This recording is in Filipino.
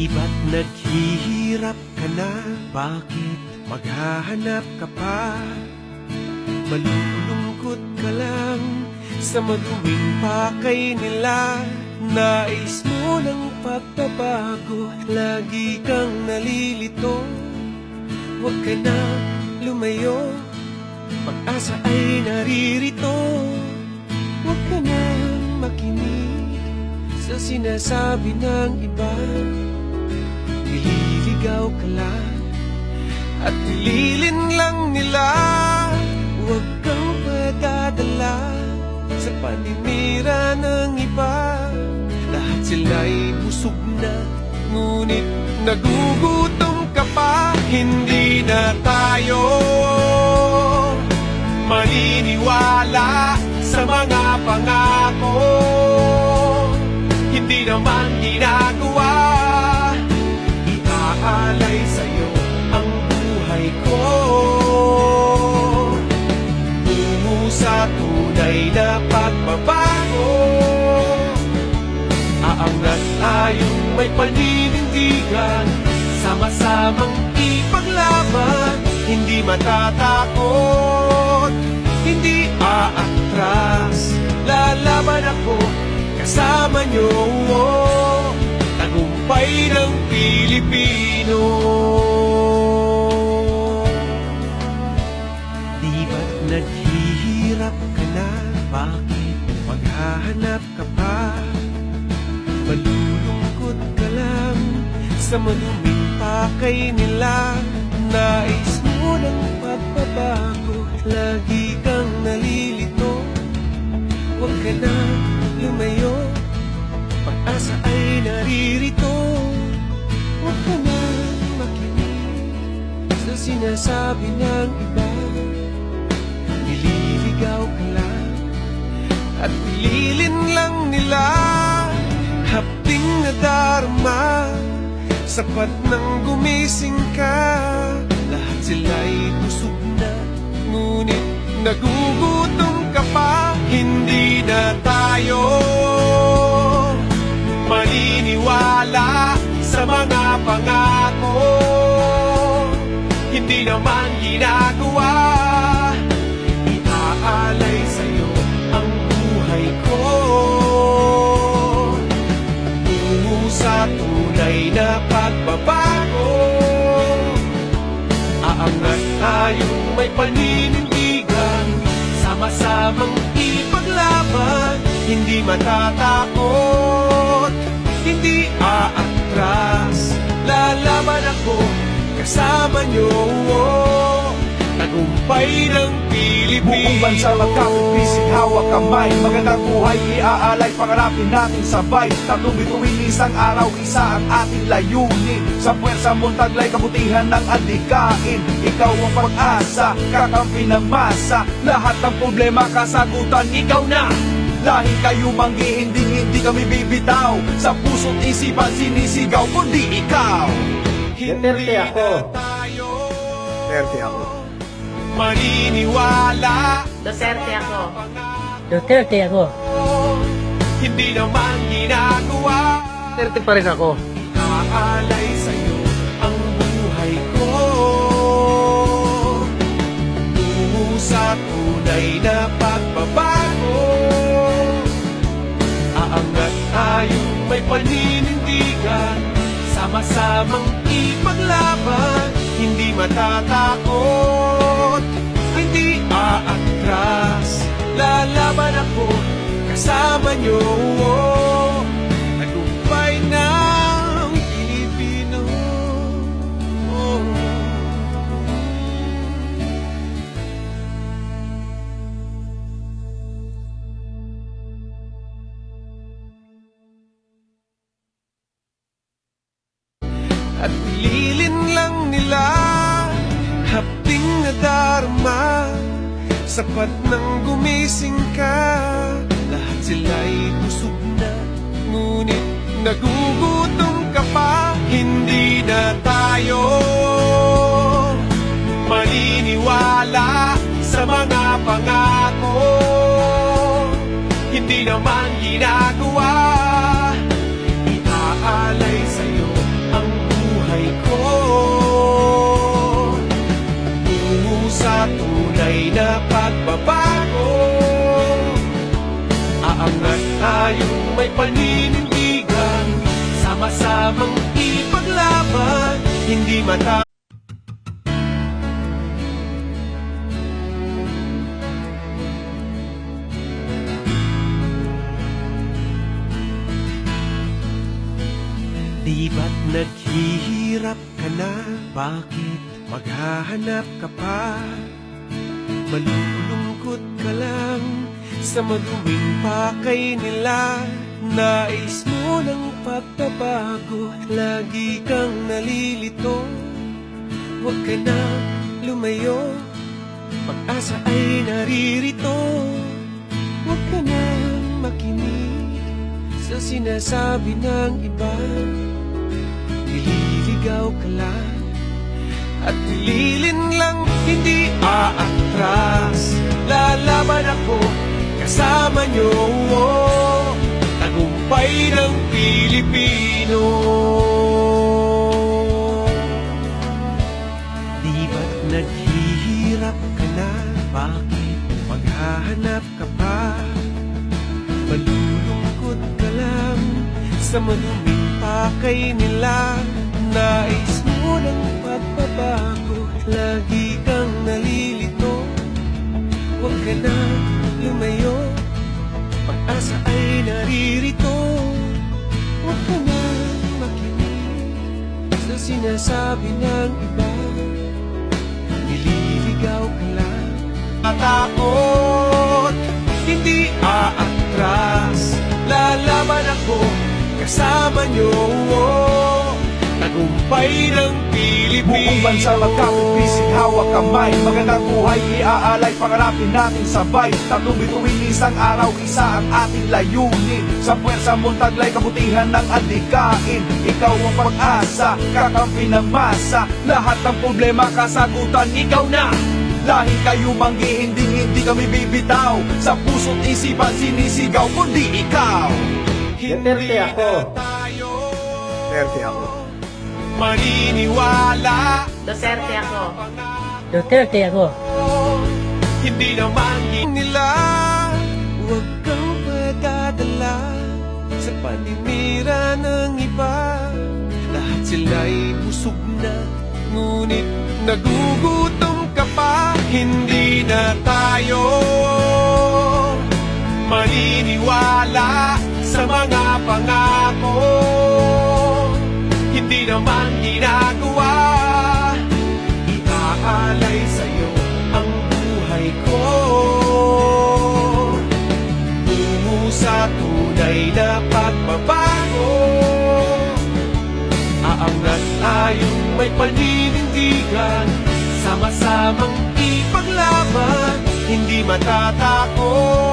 Di ba't naghihirap ka na? Bakit maghahanap ka pa? Malulungkot ka lang sa maduming pakay nila. Nais mo ng pagbabago, lagi kang nalilito. Huwag ka na lumayo, pag-asa ay naririto. Huwag ka na makinig sa sinasabi ng iba. Nililigaw ka lang at nililin lang nila. Huwag kang padadala sa paninira ng iba. Lahat sila'y busog na, ngunit nagugutom ka pa. Hindi na tayo maniniwala sa mga pangako hindi naman ginagawa. Iaalay sa'yo ang buhay ko, tungo sa tunay na pagbabago. Aangat tayong may paninindigan, sama-samang ipaglaban. Hindi matatakot, hindi aatras. Lalaban ako kasama nyo, tagumpay ng Pilipino. Di ba't naghihirap ka na? Bakit maghahanap ka pa? Malulungkot ka lang sa maduming pakay nila. Nais mo ng pagbabago, lagi kang nalilito. Huwag ka na lumayo, pag-asa ay naririto. Huwag ka na makinig sa sinasabi ng iba. Nililigaw ka lang at nililin lang nila. Hapting na darma, sapat nang gumising ka. Lahat sila'y busog na, ngunit nagugutom ka pa. Hindi na tayo maniniwala sa mga pangako hindi naman ginagawa. Iaalay sa'yo ang buhay ko, tungo sa tunay na pagbabago. Aangat tayong may paninindigan, sama-samang ipaglaban. Hindi matatakot, hindi aatras. Lalaban ako kasama nyo, tagumpay ng Pilipino. Buong bansa magkakabisig, hawak kamay. Magandang buhay, iaalay, pangarapin natin sabay. Tatlong bituin, isang araw, isa ang ating layunin. Sa puwersa mong taglay, kabutihan ng adikain. Ikaw ang pag-asa, kakampi ng masa. Lahat ng problema, kasagutan, ikaw na. Dahil kayo manggi, hindi kami bibitaw. Sa puso't isipan, sinisigaw, kundi ikaw. Hindi ako. tayo maniniwala. Duterte ako. Duterte ako. Hindi naman ginagawa. Duterte pa rin ako. Naalay sa'yo ang buhay ko, tungo sa tunay na pagbabago. Aangat tayong may paninindigan, sama-samang ipaglaban. Hindi matatakot, hindi aatras. Lalaban ako kasama nyo, tagumpay ng Pilipino. At nililin lang nila, hapting na darma, sapat nang gumising ka. Lahat sila'y busog na, ngunit nagugutom ka pa. Hindi na tayo maniniwala sa mga pangako hindi naman ginagawa. Iaalay sa'yo ang tayong may paninindigan, sama-samang ipaglaban, hindi mata. Di ba't naghihirap ka na? Bakit maghahanap ka pa? Malulungkot ka lang sa maduming pakay nila. Nais mo ng pagbabago, lagi kang nalilito. Huwag ka na lumayo, pag-asa ay naririto. Huwag ka na makinig sa sinasabi ng iba. Nililigaw ka lang at nililin lang, hindi aatras. Lalaban ako kasama nyo, tagumpay ng Pilipino. Di ba't naghihirap ka na? Bakit maghahanap ka pa? Malulungkot ka lang sa maduming pakay nila. Nais mo ng pagbabago, lagi kang nalilito. Huwag ka na lumayo, pag-asa ay naririto. Huwag ka na makinig sa sinasabi ng iba. Nililigaw ka lang, matakot, hindi aatras. Lalaban ako kasama nyo, tagumpay ng Pilipino. Buong bansa magkakabisig, hawak kamay, magandang buhay iaalay, pangarapin natin sabay. Tatlong bituin, isang araw, isa ang ating layunin. Sa puwersa mong taglay, kabutihan ng adikain. Ikaw ang pag-asa, kakampi ng masa. Lahat ng problema, kasagutan, ikaw na. Lahi kayo manggi, hindi kami bibitaw. Sa puso't isipan, sinisigaw, kundi ikaw. Duterte ako. Tayo Duterte ako. maniniwala. Duterte ako. Duterte ako. Hindi naman nila. Huwag kang padadala sa paninira ng iba. Lahat sila'y busog na, ngunit nagugutom ka pa. Hindi na tayo maniniwala sa mga pangako. Hindi naman ginagawa. Iaalay sa'yo ang buhay ko, tungo sa tunay na pagbabago. Aangat tayong may paninindigan, sama-samang ipaglaban, hindi matatakot.